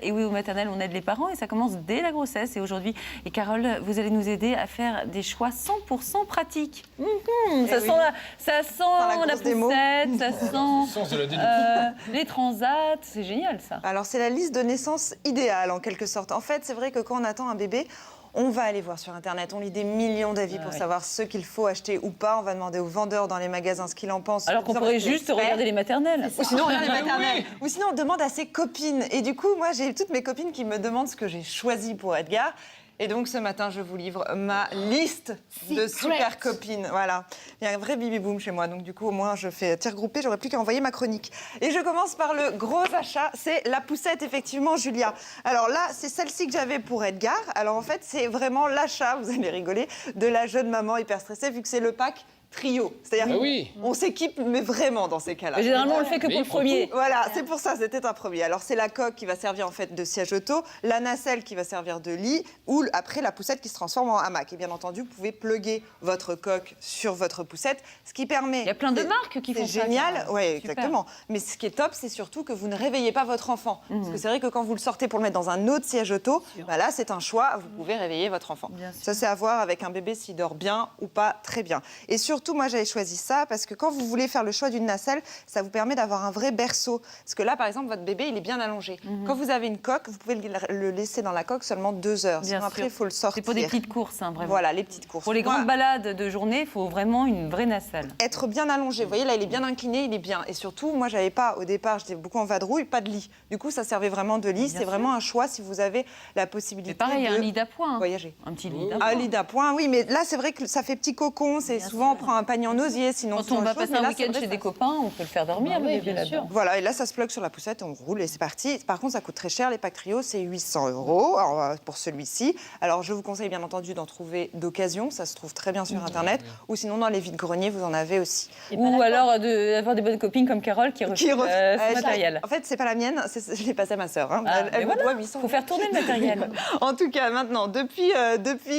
Et oui, au maternel, on aide les parents et ça commence dès la grossesse. Et aujourd'hui, et Carole, vous allez nous aider à faire des choix 100% pratiques. Ça sent la poussette, ça sent les transats. C'est génial, ça. Alors, c'est la liste de naissance idéale, en quelque sorte. En fait, c'est vrai que quand on attend un bébé, on va aller voir sur Internet, on lit des millions d'avis pour savoir ce qu'il faut acheter ou pas. On va demander aux vendeurs dans les magasins ce qu'ils en pensent. Alors qu'on pourrait juste regarder les maternelles. Ou sinon, regarder les maternelles. Ou sinon, on demande à ses copines. Et du coup, moi, j'ai toutes mes copines qui me demandent ce que j'ai choisi pour Edgar. Et donc, ce matin, je vous livre ma liste de super copines. Voilà. Il y a un vrai bibi-boom chez moi. Donc, du coup, au moins, je fais tir groupé. J'aurais plus qu'à envoyer ma chronique. Et je commence par le gros achat. C'est la poussette, effectivement, Julia. Alors là, c'est celle-ci que j'avais pour Edgar. Alors, en fait, c'est vraiment l'achat, vous allez rigoler, de la jeune maman hyper stressée, vu que c'est le pack trio. C'est-à-dire on s'équipe, mais vraiment dans ces cas-là. Mais généralement, on le fait que pour le premier. Voilà, c'est pour ça, c'était un premier. Alors, c'est la coque qui va servir en fait de siège auto, la nacelle qui va servir de lit, ou après la poussette qui se transforme en hamac. Et bien entendu, vous pouvez plugger votre coque sur votre poussette, ce qui permet... Il y a plein de marques qui font ça. C'est génial, oui, exactement. Mais ce qui est top, c'est surtout que vous ne réveillez pas votre enfant. Parce que c'est vrai que quand vous le sortez pour le mettre dans un autre siège auto, bah là, c'est un choix, vous pouvez réveiller votre enfant. Ça, c'est à voir avec un bébé s'il dort bien ou pas très bien. Et surtout, moi, j'avais choisi ça parce que quand vous voulez faire le choix d'une nacelle, ça vous permet d'avoir un vrai berceau. Parce que là, par exemple, votre bébé, il est bien allongé. Quand vous avez une coque, vous pouvez le laisser dans la coque seulement 2 heures. Sinon, après, il faut le sortir. C'est pour des petites courses, hein, vraiment. Voilà, les petites courses. Pour les grandes balades de journée, il faut vraiment une vraie nacelle. Être bien allongé. Vous voyez, là, il est bien incliné, il est bien. Et surtout, moi, j'avais pas, au départ, j'étais beaucoup en vadrouille, pas de lit. Du coup, ça servait vraiment de lit. C'est vraiment un choix si vous avez la possibilité pareil, de un lit d'appoint. Voyager. Un petit lit d'appoint. Un lit d'appoint, oui, mais là, c'est vrai que ça fait petit cocon. C'est souvent, on prend un panier en osier, sinon... Quand on va passer un week-end chez des copains, on peut le faire dormir, le bébé là-dedans. Voilà, et là, ça se plug sur la poussette, on roule et c'est parti. Par contre, ça coûte très cher. Les packs trio, c'est 800 € alors, pour celui-ci. Alors, je vous conseille bien entendu d'en trouver d'occasion. Ça se trouve très bien sur Internet. Ou sinon, dans les vides-greniers, vous en avez aussi. Ou alors d'avoir des bonnes copines comme Carole qui refait ce matériel. En fait, c'est pas la mienne, je l'ai passé à ma sœur. Hein. Elle me doit 800 €. Il faut faire tourner le matériel. En tout cas, maintenant, depuis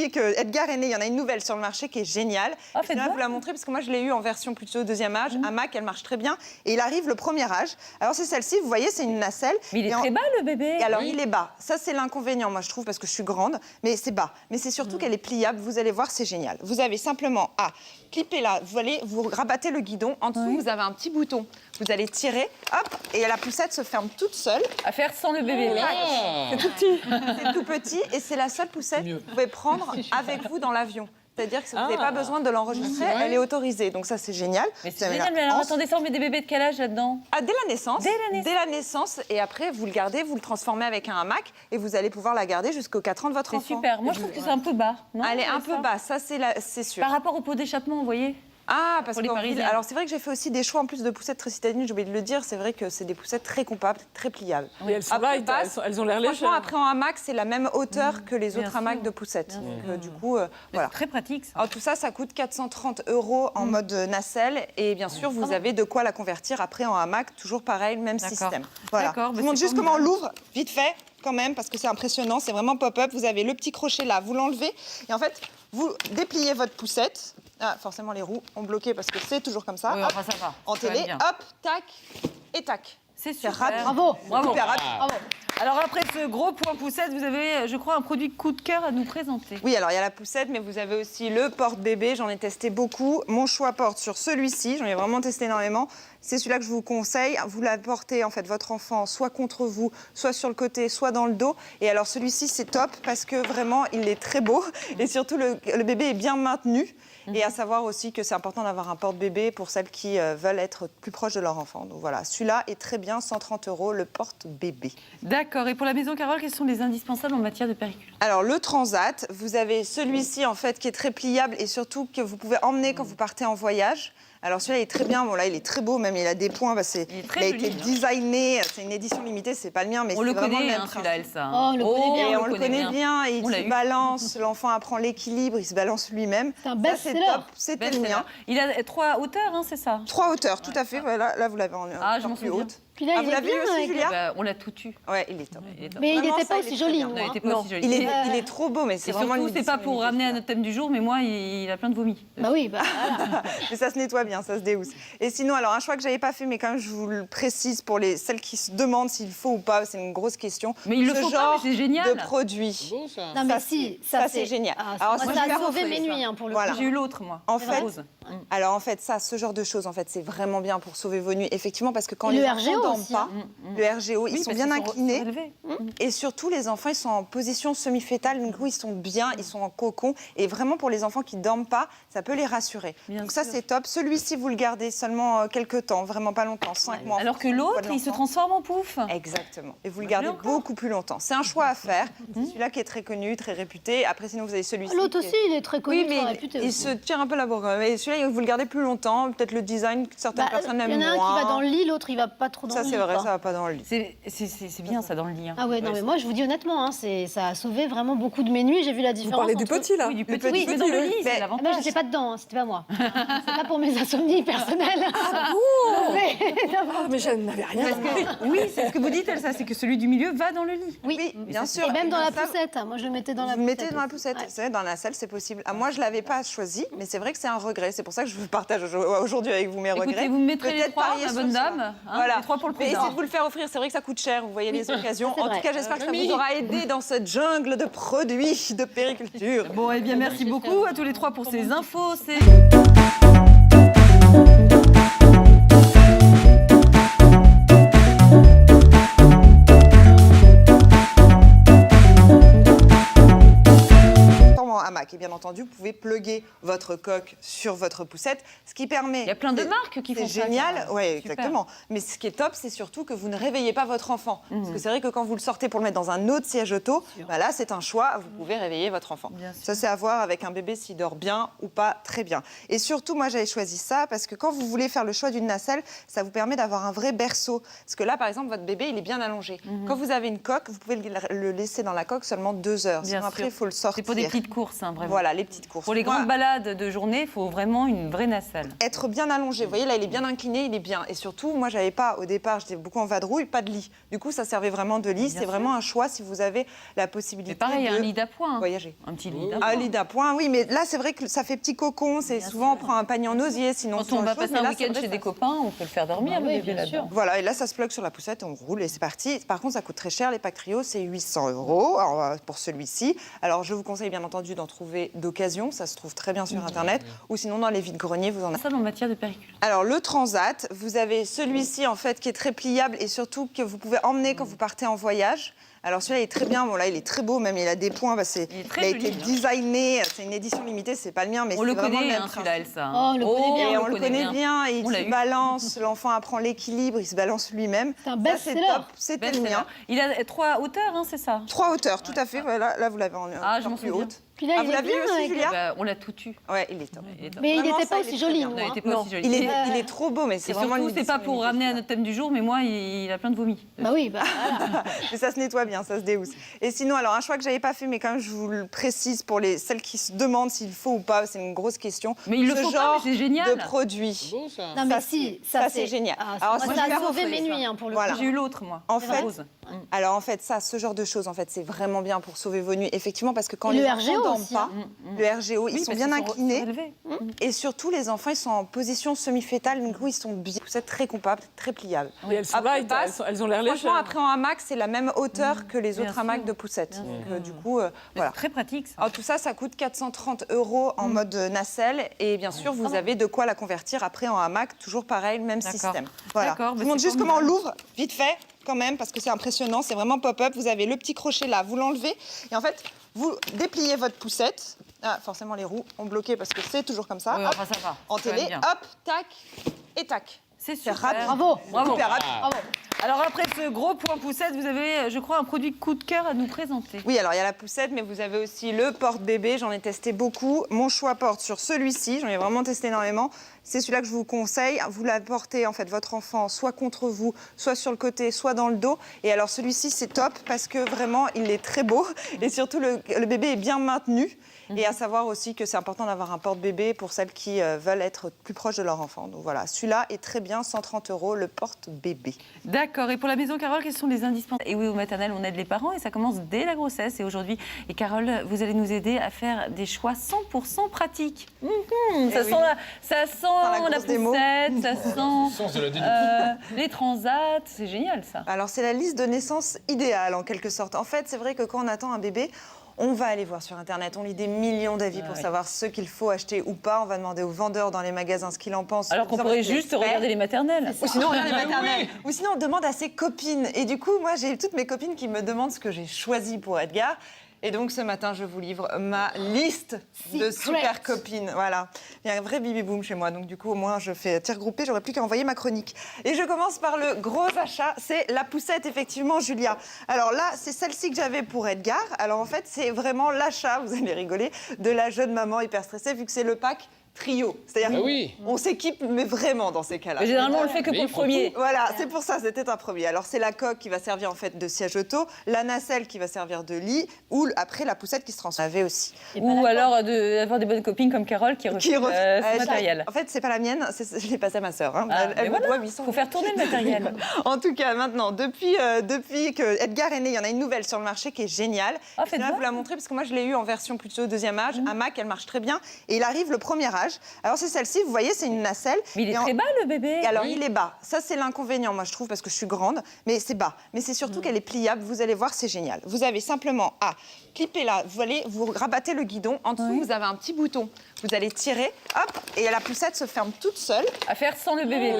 que Edgar est né, il y en a une nouvelle sur le marché qui est géniale. Je vais vous la montrer parce que moi, je l'ai eu en version plutôt deuxième âge. Hamac, elle marche très bien. Et il arrive le premier âge. Alors, c'est celle-ci, vous voyez, c'est une nacelle. Mais il est très bas, le bébé. Et alors, il est bas. Ça, c'est l'inconvénient, moi, je trouve, parce que je suis grande. Mais c'est bas. Mais c'est surtout qu'elle est pliable. Vous allez voir, c'est génial. Vous avez simplement à clipper là. Vous rabattez le guidon. En dessous, vous avez un petit bouton. Vous allez tirer, hop, et la poussette se ferme toute seule. À faire sans le bébé. C'est tout petit. C'est tout petit. Et c'est la seule poussette que vous pouvez prendre avec vous dans l'avion. C'est-à-dire que vous n'avez pas besoin de l'enregistrer, elle est autorisée. Donc ça, c'est génial. Mais c'est génial, mais alors attendez, ça, on met des bébés de quel âge là-dedans? Dès la naissance. Dès la naissance. Et après, vous le gardez, vous le transformez avec un hamac et vous allez pouvoir la garder jusqu'aux 4 ans de votre enfant. C'est super. Moi, je trouve que c'est un peu bas. Non, elle est un peu bas, ça, c'est sûr. Par rapport au pot d'échappement, vous voyez? Ah, parce que alors c'est vrai que j'ai fait aussi des choix en plus de poussettes très citadines, j'ai oublié de le dire, c'est vrai que c'est des poussettes très compactes, très pliables. Et elles sont light, elles ont l'air légères. Franchement, après en hamac, c'est la même hauteur que les autres hamacs de poussettes. Donc, du coup, voilà. Très pratique, ça. Alors, tout ça, ça coûte 430 € en mode nacelle. Et bien sûr, vous avez de quoi la convertir après en hamac, toujours pareil, même système. Voilà. Je vous montre juste comment on l'ouvre, vite fait. Quand même, parce que c'est impressionnant, c'est vraiment pop-up. Vous avez le petit crochet là, vous l'enlevez. Et en fait, vous dépliez votre poussette. Ah, forcément, les roues ont bloqué parce que c'est toujours comme ça. Oui, enfin, ça va. En télé, hop, tac et tac. C'est super. Bravo. Super rapide. Bravo. Alors après ce gros point poussette, vous avez, je crois, un produit coup de cœur à nous présenter. Oui, alors il y a la poussette, mais vous avez aussi le porte-bébé. J'en ai testé beaucoup. Mon choix porte sur celui-ci. J'en ai vraiment testé énormément. C'est celui-là que je vous conseille. Vous la portez, en fait, votre enfant, soit contre vous, soit sur le côté, soit dans le dos. Et alors celui-ci, c'est top parce que vraiment, il est très beau. Et surtout, le bébé est bien maintenu. Et à savoir aussi que c'est important d'avoir un porte-bébé pour celles qui veulent être plus proches de leur enfant. Donc voilà, celui-là est très bien, 130 €, le porte-bébé. D'accord. Et pour la maison Carole, quels sont les indispensables en matière de périculture? Alors, le transat, vous avez celui-ci, en fait, qui est très pliable et surtout que vous pouvez emmener quand vous partez en voyage. Alors celui-là il est très bien, bon là il est très beau, même il a des points, il a été designé, c'est une édition limitée, c'est pas le mien, mais c'est vraiment le même celui-là, Elsa. Oh, on le connaît bien, et il se balance, l'enfant apprend l'équilibre, il se balance lui-même. C'est un best-seller. C'était le mien. Il a 3 hauteurs, hein, c'est ça? 3 hauteurs, tout à fait, voilà, là vous l'avez en plus haute. Puis là, vous l'avez vu aussi, Julia? Bah, on l'a tout eu. Ouais, il est top. Mais il Vraiment, n'était ça, pas il est aussi très joli, bien. moi. Non, il était pas aussi joli. Il est trop beau, mais c'est Et vraiment surtout, une c'est pas pour édition ramener à limitée, notre thème du jour, mais moi, il a plein de vomi. Bah oui, bah voilà. mais ça se nettoie bien, ça se déhousse. Et sinon, alors un choix que j'avais pas fait, mais quand même je vous le précise pour celles qui se demandent s'il faut ou pas, c'est une grosse question. Mais il le Ce faut pas, genre mais c'est génial. de produit. Beau, ça. Non, mais Ça, si, ça, c'est génial. Alors, moi, c'est ça super a sauvé offert, mes ça. nuits, pour le Voilà. coup. J'ai eu l'autre, moi. En la fait, rose. Alors en fait, ça, ce genre de choses, en fait, c'est vraiment bien pour sauver vos nuits, effectivement, parce que quand Et les le enfants RGO dorment aussi, pas, le RGO, ils Oui, sont parce bien qu'ils inclinés. surélevés. Et surtout, les enfants, ils sont en position semi-fétale, du coup, ils sont bien, ils sont en cocon. Et vraiment, pour les enfants qui ne dorment pas, ça peut les rassurer. Bien Donc ça, sûr. c'est top. Celui-ci, vous le gardez seulement quelques temps, vraiment pas longtemps, 5 mois. en Alors que fonction du poids l'autre, de il se l'enfant. transforme en pouf. Exactement. Et vous le Bah, gardez je l'ai encore. beaucoup plus longtemps. C'est un choix à faire. C'est celui-là qui est très connu, très réputé. Après, sinon, vous avez celui-ci. L'autre qui est- aussi, il est très connu, Oui, mais très réputé il aussi. se tire un peu la bourre. Et celui-là, vous le gardez plus longtemps. Peut-être le design, certaines personnes Il l'aiment y en a un moins. qui va dans le lit, l'autre, il va pas trop dans Ça, le lit. c'est vrai, quoi. ça va pas dans le lit. C'est bien, ça, dans le lit. hein. Ah ouais, non, mais moi, je vous dis honnêtement, ça a sauvé vraiment beaucoup de mes nuits. J'ai vu la Vous différence. parlez du entre- petit, là. Oui, du Le petit, petit, mais dans le oui. lit, Mais- c'est Ah, mais l'avantage. j'étais pas dedans, c'était pas moi. C'est pas pour mes insomnies personnelles. Mais- Ah, mais je n'avais rien compris. Oui, c'est ce que vous dites, Elsa, c'est que celui du milieu va dans le lit. Oui, bien sûr. Et même dans la ça, poussette. Moi, je le mettais dans la Vous le poussette. mettez dans la aussi. poussette. Ouais. C'est vrai, dans la salle, c'est possible. Ah, moi, je l'avais pas choisi, mais c'est vrai que c'est un regret. C'est pour ça que je vous partage aujourd'hui avec vous mes regrets. Écoutez, vous me mettrez les Peut-être trois, parier la sur bonne ça. dame. hein, Voilà. Les trois pour le Mais prix essayez d'un. de vous le faire offrir. C'est vrai que ça coûte cher. Vous voyez les occasions. c'est En vrai. tout cas, j'espère que ça vous aura aidé dans cette jungle de produits de périculture. Bon, eh bien, merci beaucoup à tous les trois pour ces infos. C'est... En hamac. Et bien entendu, vous pouvez plugger votre coque sur votre poussette, ce qui permet... Il y a plein de marques qui font C'est ça. génial, Clara. oui, Super. exactement. Mais ce qui est top, c'est surtout que vous ne réveillez pas votre enfant. Parce que c'est vrai que quand vous le sortez pour le mettre dans un autre siège auto, bah là, c'est un choix, vous pouvez réveiller votre enfant. Bien sûr. Ça, c'est à voir avec un bébé s'il dort bien ou pas très bien. Et surtout, moi, j'avais choisi ça parce que quand vous voulez faire le choix d'une nacelle, ça vous permet d'avoir un vrai berceau. Parce que là, par exemple, votre bébé, il est bien allongé. Quand vous avez une coque, vous pouvez le laisser dans la coque seulement 2 heures. Bien Sinon, après, sûr. il faut le sortir. C'est pour des petites courses, hein, vraiment. Voilà, les petites courses. Pour les Moi, grandes balades de journée, il faut vraiment une vraie nacelle. être bien allongé. Vous voyez, là, il est bien incliné, il est bien. Et surtout, moi, j'avais pas, au départ, j'étais beaucoup en vadrouille, pas de lit. Du coup, ça servait vraiment de lit. Bien C'est sûr. vraiment un choix si vous avez la possibilité Mais pareil, de un lit d'appoint. hein. voyager. Un petit lit d'appoint. Ah, lit d'appoint, oui, mais là, c'est vrai que ça fait petit cocon. C'est Bien souvent, on sûr. prend un panier en osier, sinon Quand c'est on autre va chose, passer mais un là, c'est week-end vrai chez que des ça- copains, on peut le faire dormir, Bah le oui, bébé bien là-dedans. sûr. Voilà, et là, ça se plug sur la poussette, on roule et c'est parti. Par contre, ça coûte très cher. Les packs trio, c'est 800 € alors, pour celui-ci. Alors, je vous conseille bien entendu d'en trouver d'occasion. Ça se trouve très bien sur Internet. Ou sinon, dans les vides-greniers, vous en avez. Ça, en matière de périculture. Alors, le Transat, vous avez celui-ci, en fait, qui est très pliable et surtout que vous pouvez emmener quand vous partez en voyage. Alors, celui-là, il est très bien. Bon, là, il est très beau, même il a des points. Bah, Il est très a joli, été hein. designé. C'est une édition limitée, c'est pas le mien, mais On c'est le vraiment connaît, le même hein, celui-là, principe. Elsa. Oh, on le connaît bien. Et on le connaît bien, et On il l'a se eu. balance, l'enfant apprend l'équilibre, il se balance lui-même. C'est un Ça, best-seller. top, c'était le Best-seller. mien. Il a 3 hauteurs, hein, c'est ça 3 hauteurs, tout à fait. Voilà, là, vous l'avez en Ah, je encore m'en plus souviens. haute. Puis là, Ah, il vous est l'avez vu bien aussi, avec- Julia Bah, on l'a tout eu. Ouais, il est top. Il est top. Mais il Vraiment, n'était ça, pas il est aussi très joli, bien. Non, moi. il était pas Non, aussi joli. il est trop beau, mais c'est Et vraiment surtout, une c'est pas édition pour ramener à limitée. notre thème du jour, mais moi, il a plein de vomi. Bah oui, bah voilà. Mais ça se nettoie bien, ça se déhousse. Et sinon, alors un choix que j'avais pas fait, mais quand même je vous le précise pour celles qui se demandent s'il faut ou pas, c'est une grosse question. Mais il le Ce faut pas, genre mais c'est génial. de produit. Beau, ça. Non, mais Ça, si, ça, c'est génial. Ah, Alors, moi, c'est ça super a sauvé offert, mes ça. nuits, pour le Voilà. coup. J'ai eu l'autre, moi. En la fait, rose. Alors en fait, ça, ce genre de choses, en fait, c'est vraiment bien pour sauver vos nuits, effectivement, parce que quand Et les le enfants RGO dorment aussi, pas, hein. le RGO, ils Oui, sont parce bien qu'ils inclinés. surélevés. Et surtout, les enfants, ils sont en position semi-fétale, du coup, ils sont bien. C'est très compacte, très pliable. Et elles sont Après, light, passe. elles ont l'air légères. Franchement, après en hamac, c'est la même hauteur que les Bien autres sûr. hamacs de poussette. Bien Donc, sûr. du coup, Mais voilà. c'est très pratique, ça. Alors, tout ça, ça coûte 430 € en mode nacelle. Et bien sûr, vous avez de quoi la convertir après en hamac. Toujours pareil, le même D'accord. système. Voilà. D'accord, Je bah vous montre c'est juste comment on formidable. l'ouvre, vite fait, quand même, parce que c'est impressionnant. C'est vraiment pop-up. Vous avez le petit crochet là, vous l'enlevez. Et en fait, vous dépliez votre poussette. Ah, forcément, les roues ont bloqué parce que c'est toujours comme ça. Oui, Hop, enfin, ça va. en C'est quand télé, même bien. hop, tac et tac. C'est C'est super. rapide. Bravo. Bravo. Super rapide. Bravo. Alors après ce gros point poussette, vous avez, je crois, un produit coup de cœur à nous présenter. Oui, alors il y a la poussette, mais vous avez aussi le porte-bébé. J'en ai testé beaucoup. Mon choix porte sur celui-ci. J'en ai vraiment testé énormément. c'est celui-là que je vous conseille. Vous l'apportez, en fait, votre enfant, soit contre vous, soit sur le côté, soit dans le dos. Et alors, celui-ci, c'est top parce que vraiment, il est très beau. Et surtout, le bébé est bien maintenu. Et à savoir aussi que c'est important d'avoir un porte-bébé pour celles qui veulent être plus proches de leur enfant. Donc voilà, celui-là est très bien, 130 €, le porte-bébé. D'accord. Et pour la maison Carole, quels sont les indispensables? Et oui, au maternel, on aide les parents et ça commence dès la grossesse. Et aujourd'hui, et Carole, vous allez nous aider à faire des choix 100% pratiques. Ça sent la poussette, ça sent les transats. C'est génial, ça. Alors, c'est la liste de naissance idéale, en quelque sorte. En fait, c'est vrai que quand on attend un bébé, on va aller voir sur Internet, on lit des millions d'avis pour savoir ce qu'il faut acheter ou pas. On va demander aux vendeurs dans les magasins ce qu'ils en pensent. Alors qu'on pourrait juste regarder les maternelles. Ou sinon, on regarde les maternelles. Ou sinon, on demande à ses copines. Et du coup, moi, j'ai toutes mes copines qui me demandent ce que j'ai choisi pour Edgar. Et donc, ce matin, je vous livre ma liste de super copines. Voilà. Il y a un vrai bibi-boom chez moi. Donc, du coup, au moins, je fais tir groupé. J'aurais plus qu'à envoyer ma chronique. Et je commence par le gros achat. C'est la poussette, effectivement, Julia. Alors là, c'est celle-ci que j'avais pour Edgar. Alors, en fait, c'est vraiment l'achat, vous allez rigoler, de la jeune maman hyper stressée, vu que c'est le pack trio. C'est-à-dire on s'équipe, mais vraiment dans ces cas-là. Mais généralement, on le fait que pour le premier. Voilà, c'est pour ça, c'était un premier. Alors, c'est la coque qui va servir en fait de siège auto, la nacelle qui va servir de lit, ou après la poussette qui se transforme aussi. Ou alors d'avoir des bonnes copines comme Carole qui refait ce matériel. En fait, c'est pas la mienne, je l'ai passé à ma sœur. Hein. Elle doit 800. Faut faire tourner le matériel. En tout cas, maintenant, depuis que Edgar est né, il y en a une nouvelle sur le marché qui est géniale. Je vais vous la montrer parce que moi, je l'ai eu en version plutôt deuxième âge. À Mac, elle marche très bien. Et il arrive le premier âge. Alors, c'est celle-ci, vous voyez, c'est une nacelle. Mais il est très bas, le bébé. Et alors, il est bas. Ça, c'est l'inconvénient, moi, je trouve, parce que je suis grande. Mais c'est bas. Mais c'est surtout qu'elle est pliable. Vous allez voir, c'est génial. Vous avez simplement à clipper là. Vous rabattez le guidon. En dessous, vous avez un petit bouton. Vous allez tirer, hop, et la poussette se ferme toute seule. À faire sans le bébé.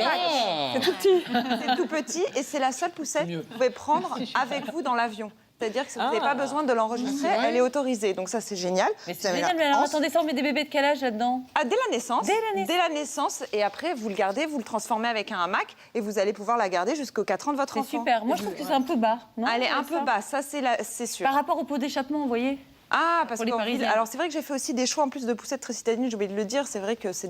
C'est tout petit. C'est tout petit. Et c'est la seule poussette que vous pouvez prendre avec vous dans l'avion. C'est-à-dire que vous n'avez pas besoin de l'enregistrer, elle est autorisée. Donc ça, c'est génial. Mais c'est génial, mais alors attendez, ça, on met des bébés de quel âge là-dedans? Dès la naissance. Dès la naissance. Et après, vous le gardez, vous le transformez avec un hamac et vous allez pouvoir la garder jusqu'aux 4 ans de votre enfant. C'est super. Moi, je trouve que c'est un peu bas. Non, elle est un peu basse, ça, c'est sûr. Par rapport au pot d'échappement, vous voyez? Ah, parce que alors c'est vrai que j'ai fait aussi des choix en plus de poussettes très citadines, j'ai oublié de le dire. C'est vrai que c'est des